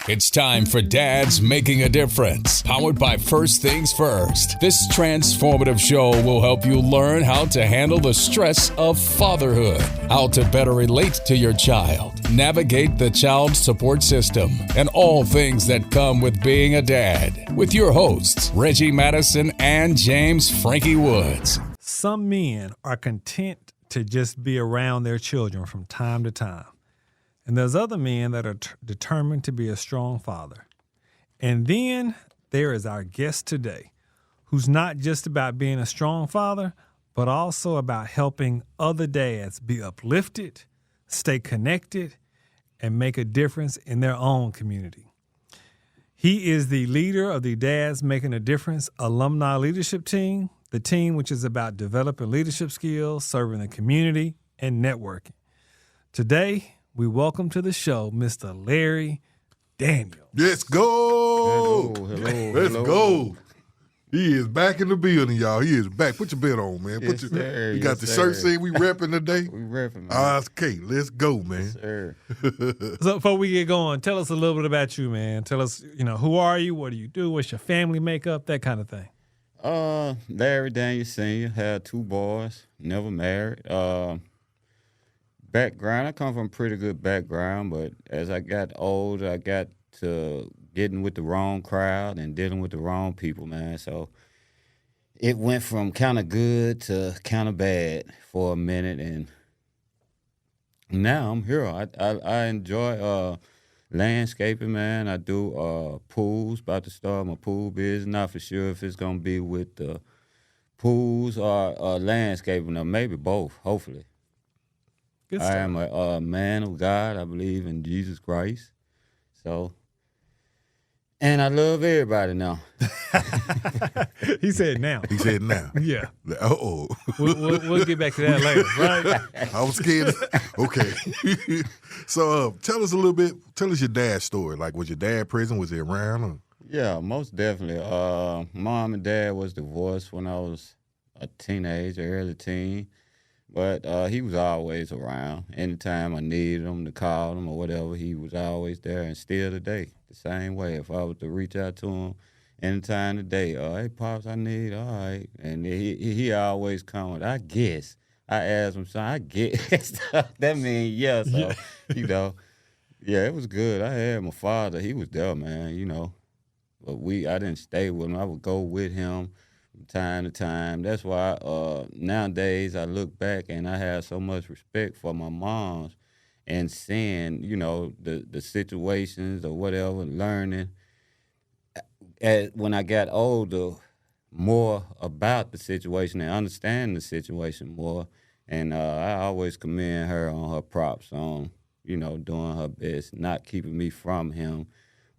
It's time for Dads Making a Difference, powered by First Things First. This transformative show will help you learn how to handle the stress of fatherhood, how to better relate to your child, navigate the child support system, and all things that come with being a dad. With your hosts, Reggie Madison and James Frankie Woods. Some men are content to just be around their children from time to time. And there's other men that are determined to be a strong father. And then there is our guest today, who's not just about being a strong father, but also about helping other dads be uplifted, stay connected, and make a difference in their own community. He is the leader of the Dads Making a Difference alumni leadership team, the team which is about developing leadership skills, serving the community, and networking. Today, we welcome to the show Mr. Larry Daniels. Let's go. Hello. Let's go. He is back in the building, y'all. He is back. Put your belt on, man. Yes, sir. You got the shirt saying we repping today? We repping, man. Okay, let's go, man. Yes, sir. So before we get going, tell us a little bit about you, man. Tell us, who are you? What do you do? What's your family makeup? That kind of thing. Larry Daniels Sr. had 2 boys, never married. Background, I come from a pretty good background, but as I got older, I got to getting with the wrong crowd and dealing with the wrong people, man. So it went from kind of good to kind of bad for a minute, and now I'm here. I enjoy landscaping, man. I do pools, about to start my pool business. Not for sure if it's going to be with the pools or landscaping, or maybe both, hopefully. I am a man of God. I believe in Jesus Christ. So, and I love everybody now. He said now. He said now. Yeah. Uh-oh. We'll get back to that later, right? I was scared. Okay. So tell us a little bit. Tell us your dad's story. Like, was your dad prison? Was he around? Or? Yeah, most definitely. Mom and dad was divorced when I was a teenager, early teen. But he was always around. Anytime I needed him to call him or whatever, he was always there. And still today, the same way. If I was to reach out to him anytime today, hey, Pops, I need, all right. And he always come with, I guess. I asked him, son, I guess. That means yes. So, yeah, it was good. I had my father. He was there, man, But I didn't stay with him. I would go with him from time to time. That's why nowadays I look back and I have so much respect for my moms and seeing, the situations or whatever, learning. When I got older, more about the situation and understand the situation more. And I always commend her on her props on, doing her best, not keeping me from him.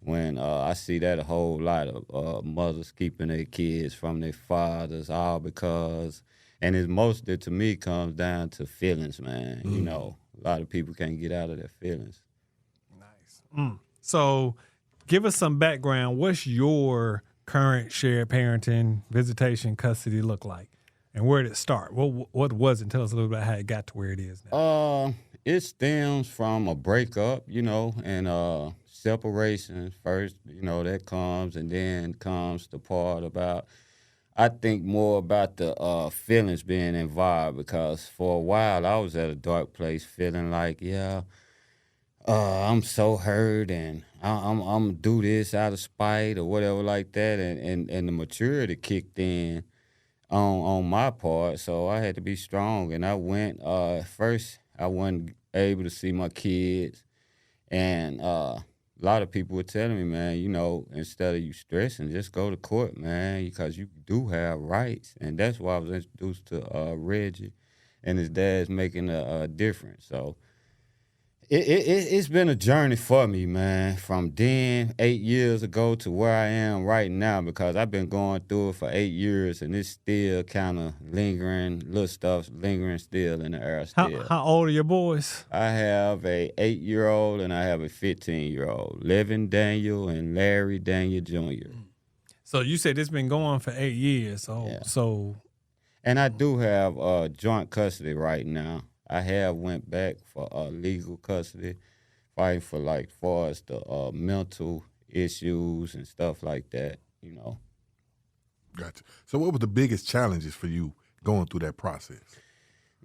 When I see that a whole lot of mothers keeping their kids from their fathers, all because, and it mostly to me comes down to feelings, man. Mm. A lot of people can't get out of their feelings. Nice. So give us some background. What's your current shared parenting, visitation, custody look like? And where did it start? What was it? Tell us a little bit about how it got to where it is now. It stems from a breakup, and separation first, that comes, and then comes the part about, I think more about the feelings being involved, because for a while I was at a dark place feeling like, I'm so hurt and I'm going to do this out of spite or whatever like that, and the maturity kicked in on my part, so I had to be strong, and I went, first I wasn't able to see my kids, and a lot of people were telling me, man, instead of you stressing, just go to court, man, because you do have rights. And that's why I was introduced to Reggie and his dad's making a difference. So it's been a journey for me, man, from then 8 years ago to where I am right now, because I've been going through it for 8 years, and it's still kind of lingering, little stuff lingering still in the air still. How old are your boys? I have a 8-year-old and I have a 15-year-old, Levin Daniel and Larry Daniel Jr. So you said it's been going for 8 years. So And I do have joint custody right now. I have went back for legal custody fighting for like far as the mental issues and stuff like that, you know. Gotcha. So what was the biggest challenges for you going through that process?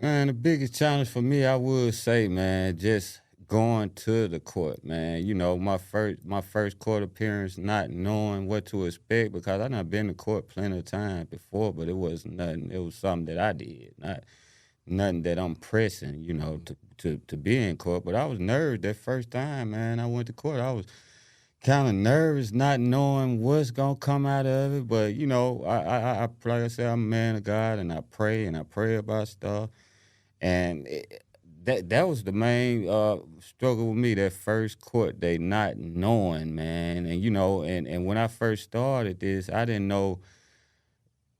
Man, the biggest challenge for me, I would say, man, just going to the court, man. You know, my first court appearance, not knowing what to expect, because I done been to court plenty of times before, but it was nothing. It was something that I did, not nothing that I'm pressing, you know, to be in court. But I was nervous that first time, man. I went to court. I was kind of nervous, not knowing what's gonna come out of it. But you know, I like I said, I'm a man of God, and I pray about stuff. And that was the main struggle with me, that first court day, not knowing, man. And you know, and when I first started this, I didn't know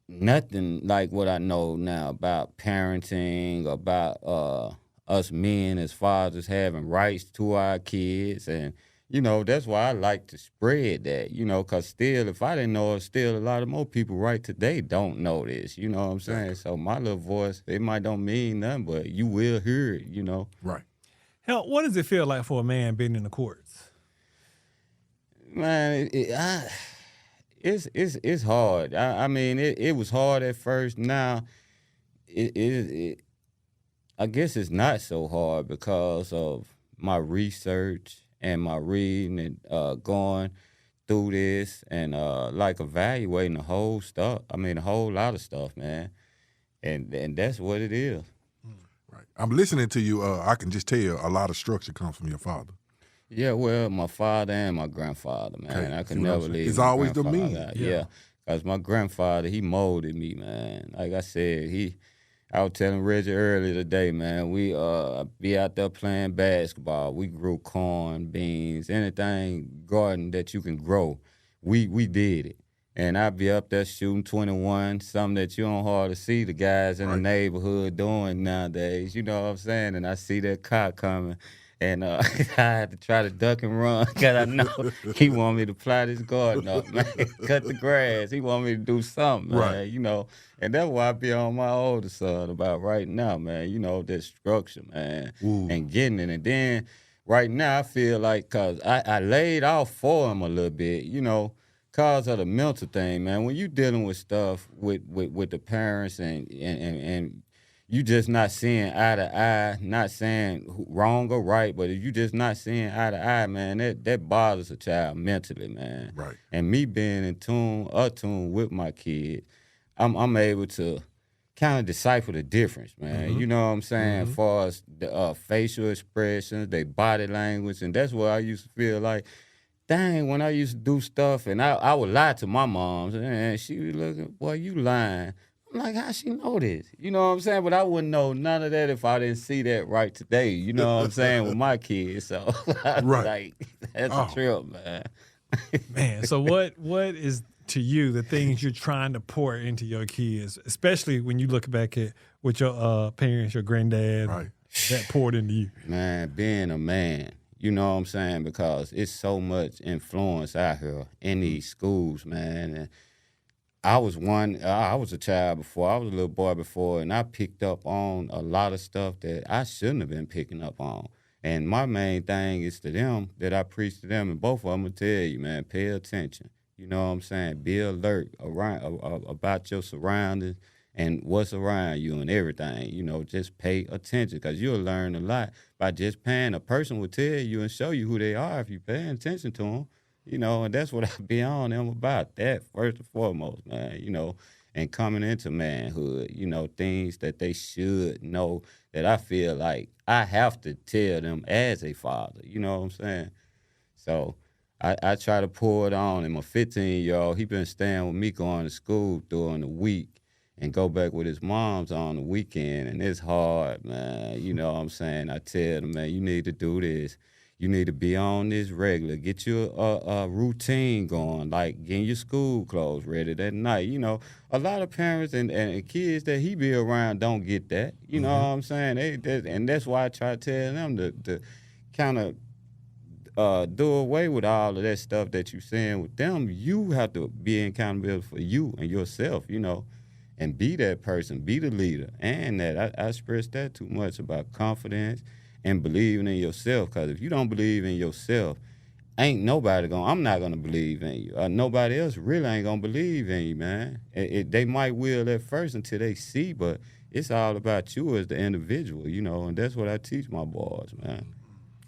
nothing like what I know now about parenting, about us men as fathers having rights to our kids. And you know, that's why I like to spread that, you know, because still, if I didn't know it, still a lot of more people right today don't know this, you know what I'm saying? So my little voice, it might don't mean nothing, but you will hear it, you know? Right. Hell, what does it feel like for a man being in the courts? Man, it's hard. I mean, it was hard at first. Now, I guess it's not so hard because of my research and my reading and going through this and like evaluating the whole stuff. I mean, a whole lot of stuff, man. And that's what it is. Right. I'm listening to you. I can just tell a lot of structure comes from your father. Yeah, well, my father and my grandfather, man. Okay. I could never leave. It's my always the grandfather men. out. Yeah, because my grandfather, he molded me, man. Like I said, I was telling Reggie earlier today, man, we be out there playing basketball. We grew corn, beans, anything garden that you can grow. We did it. And I'd be up there shooting 21, something that you don't hardly see the guys in the neighborhood doing nowadays. You know what I'm saying? And I see that car coming. And I had to try to duck and run because I know he want me to ply this garden up, man, cut the grass. He want me to do something, man, you know. And that's why I be on my older son about right now, man, you know, that structure, man, and getting it. And then right now I feel like because I laid off for him a little bit, you know, because of the mental thing, man. When you dealing with stuff with the parents and you just not seeing eye to eye, not saying wrong or right, but if you just not seeing eye to eye, man, that bothers a child mentally, man. Right. And me being attuned with my kid, I'm able to kind of decipher the difference, man. You know what I'm saying? As far as the facial expressions, their body language, and that's what I used to feel like. Dang, when I used to do stuff, and I would lie to my moms, and she was looking, boy, you lying. I'm like, how she know this? You know what I'm saying? But I wouldn't know none of that if I didn't see that right today. You know what I'm saying? With my kids. So, like, that's a trip, man. Man, so what is, to you, the things you're trying to pour into your kids, especially when you look back at what your parents, your granddad, that poured into you? Man, being a man. You know what I'm saying? Because it's so much influence out here in these schools, man. And I was a child before. I was a little boy before, and I picked up on a lot of stuff that I shouldn't have been picking up on. And my main thing is to them, that I preach to them, and both of them will tell you, man, pay attention. You know what I'm saying? Be alert about your surroundings and what's around you and everything. You know, just pay attention, because you'll learn a lot by just paying. A person will tell you and show you who they are if you're paying attention to them. You know, and that's what I be on them about, that first and foremost, man, you know, and coming into manhood, you know, things that they should know that I feel like I have to tell them as a father, you know what I'm saying? So I try to pour it on, and my 15-year-old, he been staying with me going to school during the week and go back with his mom's on the weekend, and it's hard, man, you know what I'm saying? I tell them, man, you need to do this. You need to be on this regular. Get your routine going, like getting your school clothes ready that night. You know, a lot of parents and kids that he be around don't get that. You know what I'm saying? And that's why I try to tell them to kind of do away with all of that stuff that you're saying with them. You have to be accountable for you and yourself, you know, and be that person, be the leader. And that I stress that too much about confidence and believing in yourself. Because if you don't believe in yourself, ain't nobody I'm not going to believe in you. Nobody else really ain't going to believe in you, man. They might will at first until they see, but it's all about you as the individual, and that's what I teach my boys, man.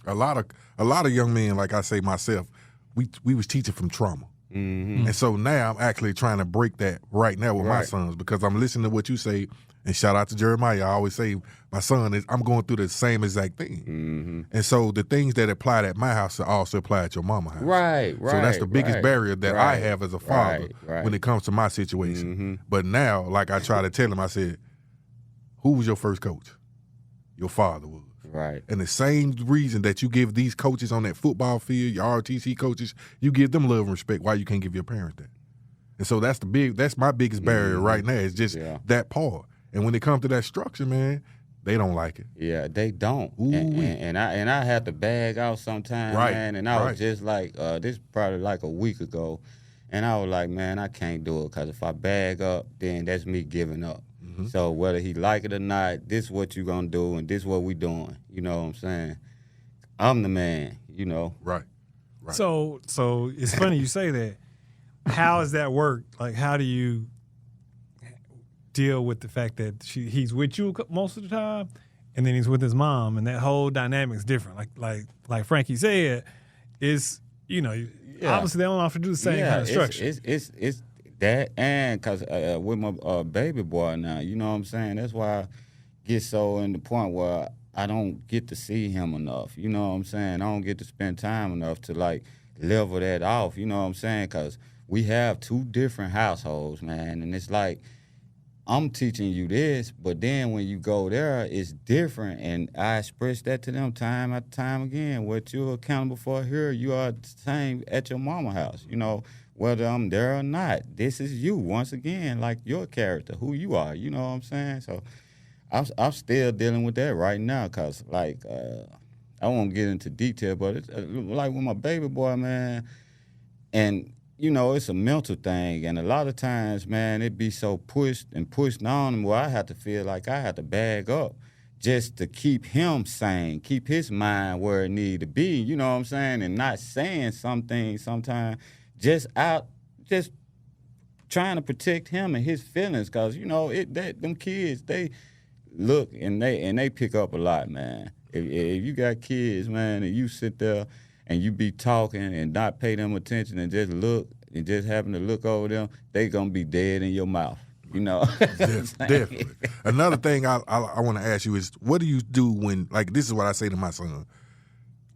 A lot of young men, like I say myself, we was teaching from trauma. Mm-hmm. And so now I'm actually trying to break that right now with my sons, because I'm listening to what you say, and shout out to Jeremiah. I always say my son I'm going through the same exact thing. Mm-hmm. And so the things that applied at my house also apply at your mama's house. Right. So that's the biggest barrier that I have as a father when it comes to my situation. Mm-hmm. But now, like I try to tell him, I said, who was your first coach? Your father was. Right. And the same reason that you give these coaches on that football field, your RTC coaches, you give them love and respect. Why you can't give your parents that? And so that's my biggest barrier right now, is just that part. And when it comes to that structure, man, they don't like it. Yeah, they don't. And I have to bag out sometimes, man. And I was just like, this probably like a week ago, and I was like, man, I can't do it, because if I bag up, then that's me giving up. Mm-hmm. So whether he like it or not, this is what you gonna do, and this is what we doing. You know what I'm saying? I'm the man, Right. So it's funny you say that. How does that work? Like, how do you deal with the fact that he's with you most of the time, and then he's with his mom, and that whole dynamic's different? Like Frankie said, it's obviously they don't have to do the same kind of structure. It's that, and because with my baby boy now, you know what I'm saying? That's why I get so in the point where I don't get to see him enough. You know what I'm saying? I don't get to spend time enough to like level that off. You know what I'm saying? Because we have two different households, man, and it's like, I'm teaching you this, but then when you go there, it's different. And I express that to them time after time again. What you're accountable for here, you are the same at your mama house. Whether I'm there or not, this is you, once again, like your character, who you are. You know what I'm saying? So I'm still dealing with that right now, because, like, I won't get into detail, but it's like with my baby boy, man, and it's a mental thing, and a lot of times, man, it be so pushed on him where I have to feel like I have to bag up just to keep him sane, keep his mind where it need to be, you know what I'm saying, and not saying something sometimes just trying to protect him and his feelings, because, them kids, they look and they pick up a lot, man. If you got kids, man, and you sit there and you be talking and not pay them attention and just look and just happen to look over them, they gonna be dead in your mouth. Definitely. Another thing I want to ask you is, what do you do when, like, this is what I say to my son.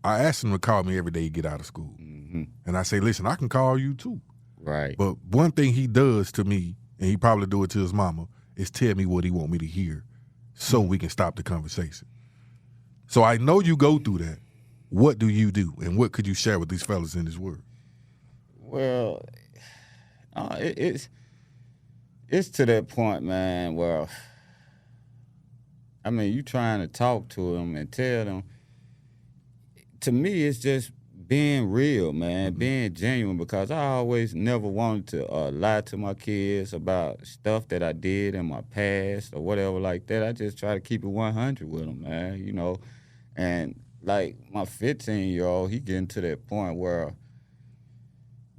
I ask him to call me every day he get out of school. Mm-hmm. And I say, listen, I can call you too. Right. But one thing he does to me, and he probably do it to his mama, is tell me what he want me to hear so we can stop the conversation. So I know you go through that. What do you do, and what could you share with these fellas in this word? Well, it's to that point, man, where, I mean, you trying to talk to them and tell them. To me, it's just being real, man, being genuine, because I always never wanted to lie to my kids about stuff that I did in my past or whatever like that. I just try to keep it 100 with them, man, And like my 15-year-old, he getting to that point where,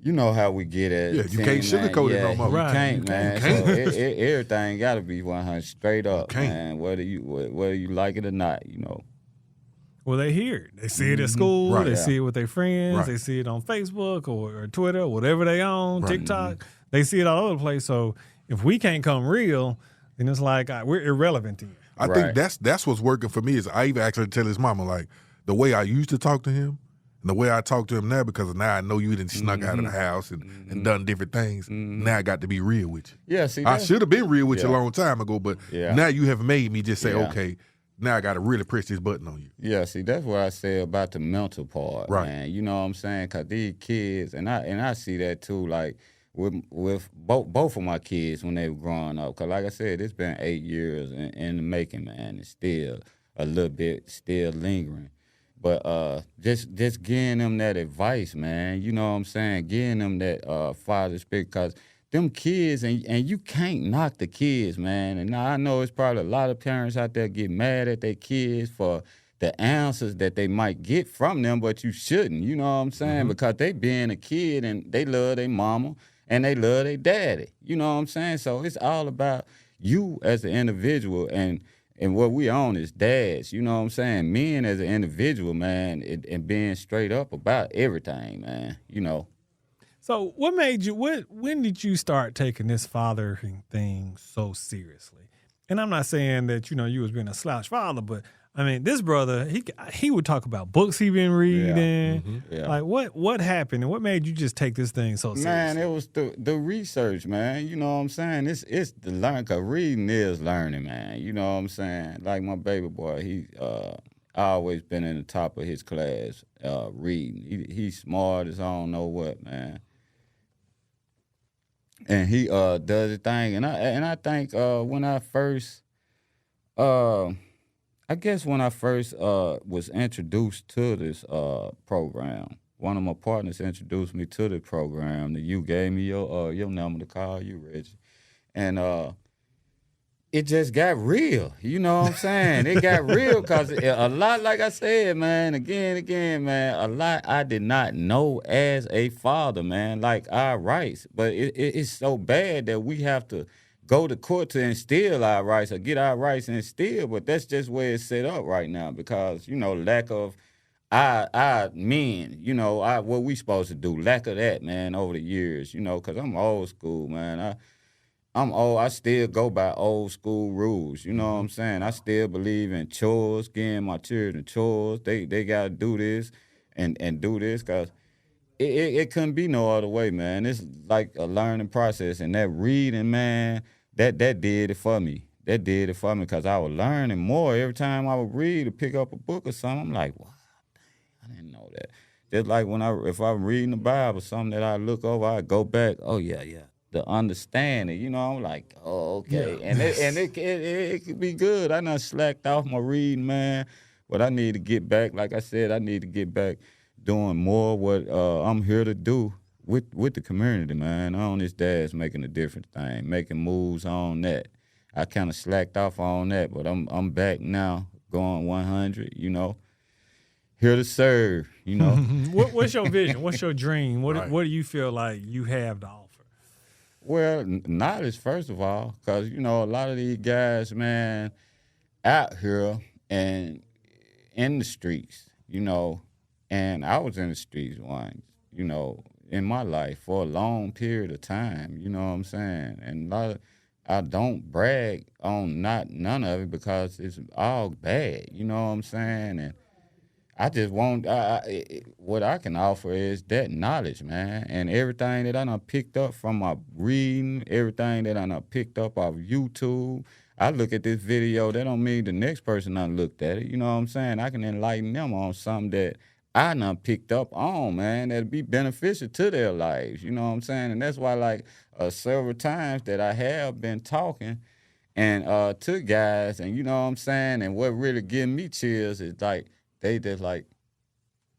you know how we get at. Yeah, you can't sugarcoat it no more. You can't, man. So everything got to be 100 straight up, man. Whether you like it or not, Well, they hear it. They see it at school. Right. They see it with their friends. Right. They see it on Facebook or Twitter, or whatever they own, Right. TikTok. They see it all over the place. So if we can't come real, then it's like we're irrelevant to you. I think that's what's working for me. Is I even actually tell his mama, like, the way I used to talk to him and the way I talk to him now, because now I know you done snuck out of the house and done different things. Now I got to be real with you. Yeah, see, I should have been real with you a long time ago, but now you have made me just say, okay, now I got to really press this button on you. Yeah, see, that's what I say about the mental part, right. man. You know what I'm saying? Because these kids, and I see that too, like with both of my kids when they were growing up. Because like I said, it's been 8 years in the making, man. It's still a little bit still lingering. But just giving them that advice, man. You know what I'm saying? Giving them that father spirit, because them kids, and you can't knock the kids, man. And now I know it's probably a lot of parents out there get mad at their kids for the answers that they might get from them, but you shouldn't. You know what I'm saying? Because they being a kid and they love their mama and they love their daddy. You know what I'm saying? So it's all about you as an individual, and what we on is dads. You know what I'm saying? Men as an individual, man, and being straight up about everything, man. You know. So what made you? When did you start taking this fathering thing so seriously? And I'm not saying that you was being a slouch father, but I mean, this brother, he would talk about books he been reading. Yeah. Like what happened and what made you just take this thing so seriously? Man, it was the research, man. You know what I'm saying? It's the learn, cause reading is learning, man. You know what I'm saying? Like my baby boy, he always been in the top of his class reading. He's smart as I don't know what, man. And he does his thing, and I think when I first was introduced to this program, one of my partners introduced me to the program. You gave me your number to call you, Reggie, and it just got real. You know what I'm saying? It got real because a lot, like I said, man, again, man, a lot I did not know as a father, man, like our rights. But it's so bad that we have to go to court to instill our rights or get our rights instilled. But that's just where it's set up right now because, lack of our men, what we supposed to do, lack of that, man, over the years, because I'm old school, man. I'm old. I still go by old school rules. You know what I'm saying? I still believe in chores, getting my children chores. They got to do this and do this because it couldn't be no other way, man. It's like a learning process. And that reading, man, that did it for me. That did it for me because I was learning more. Every time I would read or pick up a book or something, I'm like, wow, dang, I didn't know that. Just like if I'm reading the Bible, something that I look over, I go back, oh, yeah. The understanding, I'm like, oh, okay. Yeah. And it could be good. I done slacked off my reading, man. But I need to get back, like I said, I need to get back doing more what I'm here to do with the community, man. On this dad's making a different thing, making moves on that. I kind of slacked off on that, but I'm back now, going 100, here to serve, What's your vision? What's your dream? What do you feel like you have to offer? Well, knowledge, first of all, because, a lot of these guys, man, out here and in the streets, and I was in the streets once, in my life for a long period of time, you know what I'm saying? And I don't brag on none of it because it's all bad, you know what I'm saying? And I just want, what I can offer is that knowledge, man. And everything that I done picked up from my reading, everything that I done picked up off YouTube, I look at this video, that don't mean the next person done looked at it. You know what I'm saying? I can enlighten them on something that I done picked up on, man, that'll be beneficial to their lives. You know what I'm saying? And that's why, like, several times that I have been talking and to guys, and you know what I'm saying? And what really gives me chills is, like, they just like,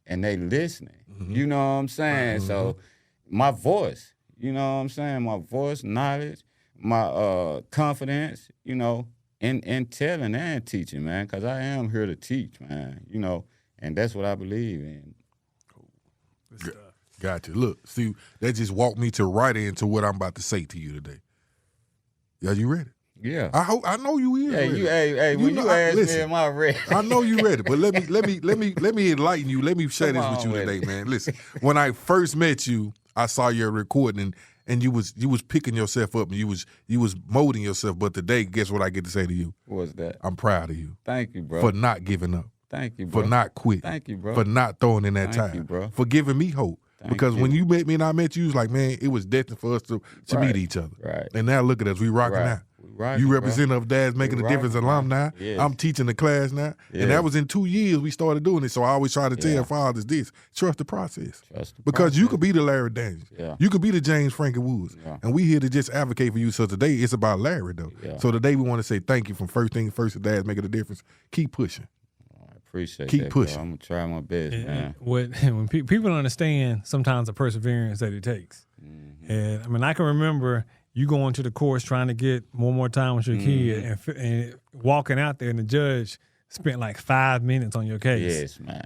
and they listening. You know what I'm saying? So my voice, you know what I'm saying? My voice, knowledge, my confidence, in telling and teaching, man, because I am here to teach, man, and that's what I believe in. Gotcha. Look, see, that just walked me right into what I'm about to say to you today. Are you ready? Yeah, I know you is. Hey, ready. When you ask me, am I ready? I know you ready, but let me enlighten you. Let me share this with you today, man. Listen, when I first met you, I saw your recording, and you was picking yourself up, and you was molding yourself. But today, guess what I get to say to you? What's that? I'm proud of you. Thank you, bro. For not giving up. Thank you, bro. For not quitting. Thank you, bro. For not throwing in that time. Thank you, bro. For giving me hope. Because when you met me and I met you, it was like, man, it was destined for us to meet each other. Right. And now look at us, we rocking out. Right, you representative of Dad's Making a Difference alumni. Yes. I'm teaching the class now. Yes. And that was in 2 years we started doing it. So I always try to tell fathers this: trust the process. Because you could be the Larry Daniels. Yeah. You could be the James Frankie Woods. Yeah. And we here to just advocate for you. So today it's about Larry, though. Yeah. So today we want to say thank you from first thing first to Dad's Making a Difference. Keep pushing. Appreciate Keep that, pushing. Bro. I'm gonna try my best, man. When people don't understand sometimes the perseverance that it takes, and I mean, I can remember you going to the course trying to get more time with your kid and walking out there, and the judge spent like 5 minutes on your case. Yes, man.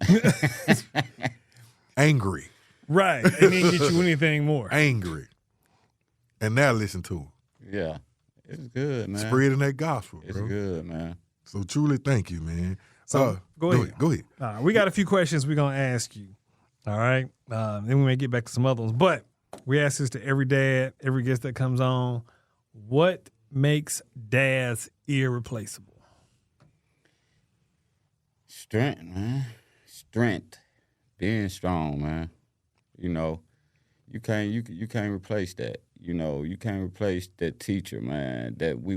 Angry. Right. And didn't get you anything more. Angry. And now listen to him. Yeah. It's good, man. Spreading that gospel, It's bro. good, man. So truly thank you, man. So go ahead. Go ahead. All right, we got a few questions we're going to ask you. All right. Then we may get back to some other ones. But we ask this to every dad, every guest that comes on. What makes dads irreplaceable? Strength, man. Strength. Being strong, man. You know, you can't replace that. You know, you can't replace that teacher, man, that we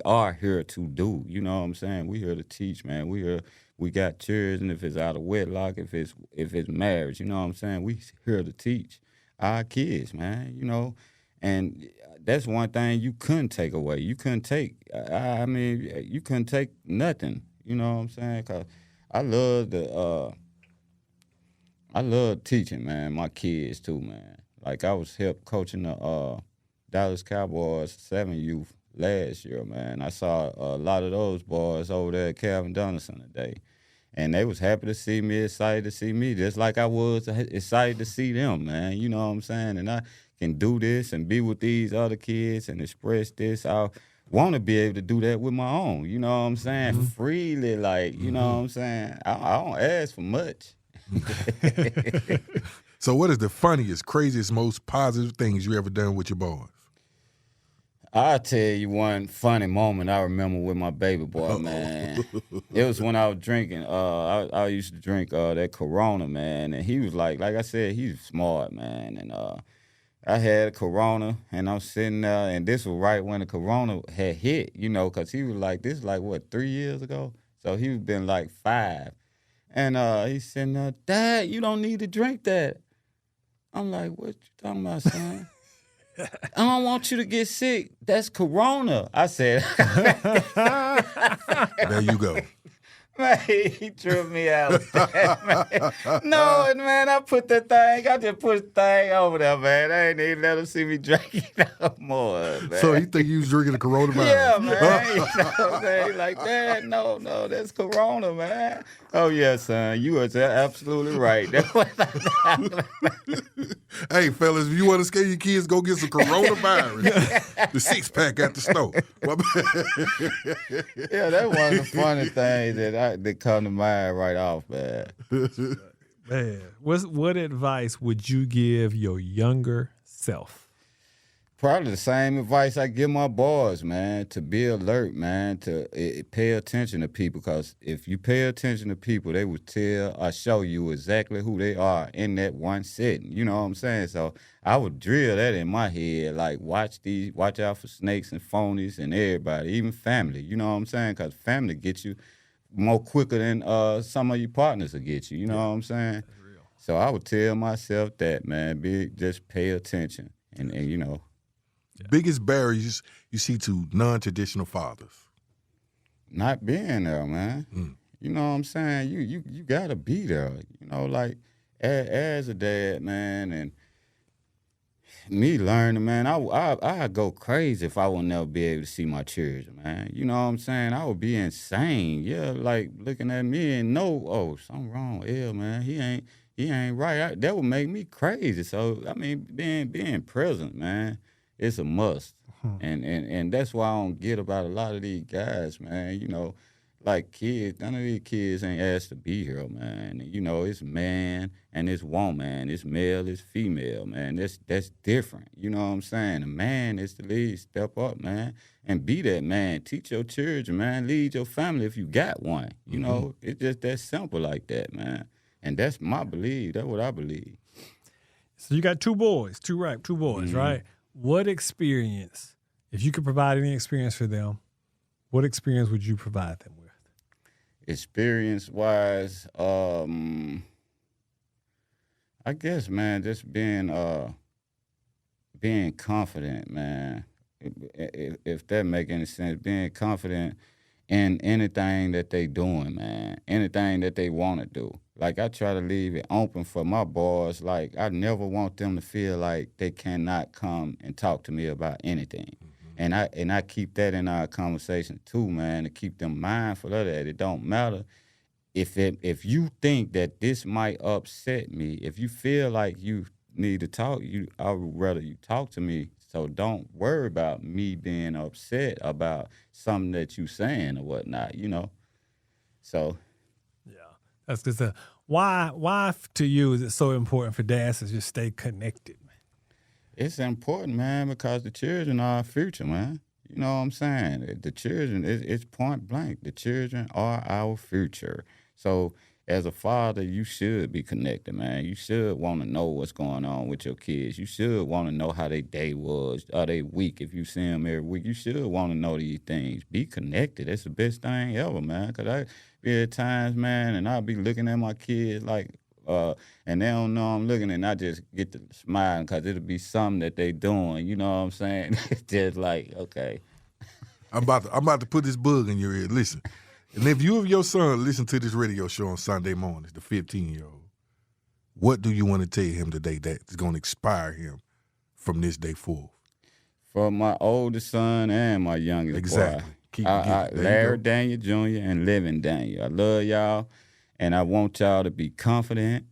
are here to do. You know what I'm saying? We here to teach, man. We got children, if it's out of wedlock, if it's marriage, you know what I'm saying? We here to teach our kids, man, you know. And that's one thing you couldn't take away. You couldn't take, you couldn't take nothing, you know what I'm saying? 'Cause I love teaching, man, my kids too, man. Like I was help coaching the Dallas Cowboys 7 youth last year, man. I saw a lot of those boys over there at Calvin Donaldson today. And they was happy to see me, excited to see me, just like I was excited to see them, man. You know what I'm saying? And I can do this and be with these other kids and express this. I want to be able to do that with my own, you know what I'm saying? Mm-hmm. Freely, like, you know what I'm saying? I don't ask for much. So what is the funniest, craziest, most positive things you ever done with your boys? I'll tell you one funny moment I remember with my baby boy, man. It was when I was drinking. I used to drink that Corona, man. And he was like I said, he's smart, man. And I had a Corona, and I'm sitting there, and this was right when the Corona had hit, you know, because he was like, this is like, what, 3 years ago? So he was been like 5. And he's sitting there, Dad, you don't need to drink that. I'm like, what you talking about, son? I don't want you to get sick. That's Corona. I said. There you go. Man, he tripped me out with that, man. No, man, I just put the thing over there, man. I ain't even let him see me drink it no more, man. So you think you was drinking the coronavirus? Yeah, man. You know what I'm saying? Like, Dad, no, that's Corona, man. Oh, yeah, son, you was absolutely right. Hey, fellas, if you want to scare your kids, go get some coronavirus. The 6-pack at the store. Yeah, that's one of the funny things that come to mind right off, man. Man, what advice would you give your younger self? Probably the same advice I give my boys, man, to be alert, man, to pay attention to people, because if you pay attention to people, they will tell or show you exactly who they are in that one setting. You know what I'm saying? So I would drill that in my head, like watch out for snakes and phonies and everybody, even family. You know what I'm saying? Because family gets you more quicker than some of your partners will get you. You know what I'm saying? That's real. So I would tell myself that, man, just pay attention and you know. Yeah. Biggest barriers you see to non-traditional fathers? Not being there, man. You know what I'm saying? You gotta be there. You know, like as a dad, man, and me learning, man, I go crazy if I would never be able to see my children, man. You know what I'm saying? I would be insane. Yeah, like looking at me and know, oh, something wrong with L, man. He ain't right. That would make me crazy. So I mean, being present, man. It's a must. And that's why I don't get about a lot of these guys, man. You know, like kids, none of these kids ain't asked to be here, man. You know, it's man and it's woman. It's male, it's female, man. That's different. You know what I'm saying? A man is the lead. Step up, man, and be that man. Teach your children, man. Lead your family if you got one. You know, it's just that simple like that, man. And that's my belief. That's what I believe. So you got two boys, right? What experience, if you could provide any experience for them, what experience would you provide them with? Experience-wise, I guess, man, just being confident, man. If that make any sense, being confident in anything that they doing, man, anything that they want to do. Like, I try to leave it open for my boys. Like, I never want them to feel like they cannot come and talk to me about anything. And I keep that in our conversation too, man, to keep them mindful of that. It don't matter if you think that this might upset me, if you feel like you need to talk, I would rather you talk to me. So don't worry about me being upset about something that you saying or whatnot, So yeah, that's good. Why to you is it so important for dads to just stay connected? It's important, man, because the children are our future, man. You know what I'm saying? The children, it's point blank. The children are our future. So as a father, you should be connected, man. You should want to know what's going on with your kids. You should want to know how their day was, or their week. If you see them every week, you should want to know these things. Be connected. That's the best thing ever, man. Because I be at times, man, and I'll be looking at my kids like, and they don't know I'm looking, and I just get to smiling because it'll be something that they doing. You know what I'm saying? It's just like, okay. I'm about to put this bug in your ear. Listen, and if you and your son listen to this radio show on Sunday mornings, the 15-year-old, what do you want to tell him today that's going to inspire him from this day forward? For my oldest son and my youngest exactly. boy. Larry Daniel Jr. and Living Daniel. I love y'all. And I want y'all to be confident.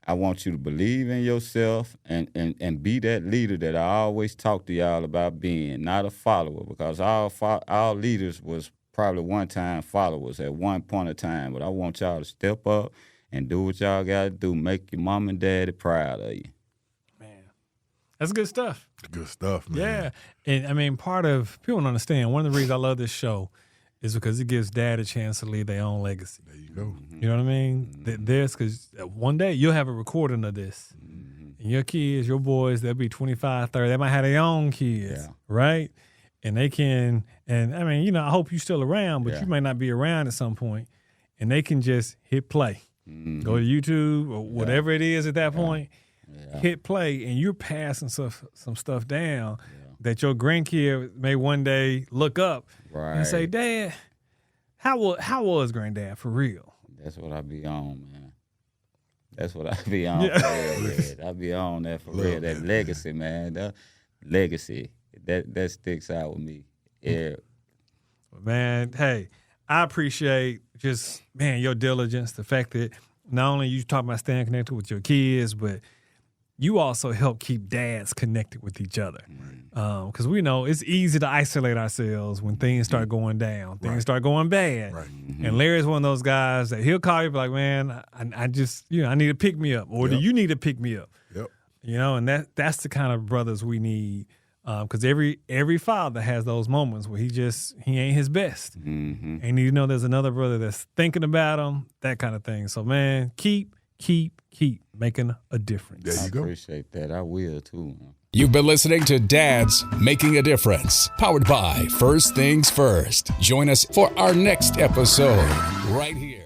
I want you to believe in yourself and be that leader that I always talk to y'all about being, not a follower, because all leaders was probably one time followers at one point of time. But I want y'all to step up and do what y'all got to do. Make your mom and daddy proud of you. Man, that's good stuff. Good stuff, man. Yeah. And, I mean, people don't understand, one of the reasons I love this show is because it gives dad a chance to leave their own legacy. There you go. You know what I mean? Because one day you'll have a recording of this. And your kids, your boys, they'll be 25, 30. They might have their own kids, right? And they can, and I mean, I hope you're still around, but you may not be around at some point. And they can just hit play. Go to YouTube or whatever it is at that point. Hit play, and you're passing some stuff down that your grandkid may one day look up and say, Dad, how was Granddad for real? That's what I be on, man. That's what I be on. I be on that for real. That legacy, man. That legacy, that sticks out with me. Yeah. Man, hey, I appreciate just, man, your diligence, the fact that not only you talk about staying connected with your kids, but you also help keep dads connected with each other. Because we know it's easy to isolate ourselves when things start going down, things start going bad. Right. And Larry's one of those guys that he'll call you and be like, man, I just, I need to pick me up. Or do you need to pick me up? Yep. And that's the kind of brothers we need. Because every father has those moments where he ain't his best. And you know there's another brother that's thinking about him, that kind of thing. So, man, keep making a difference. There you go. I appreciate that. I will, too. You've been listening to Dads Making a Difference, powered by First Things First. Join us for our next episode right here.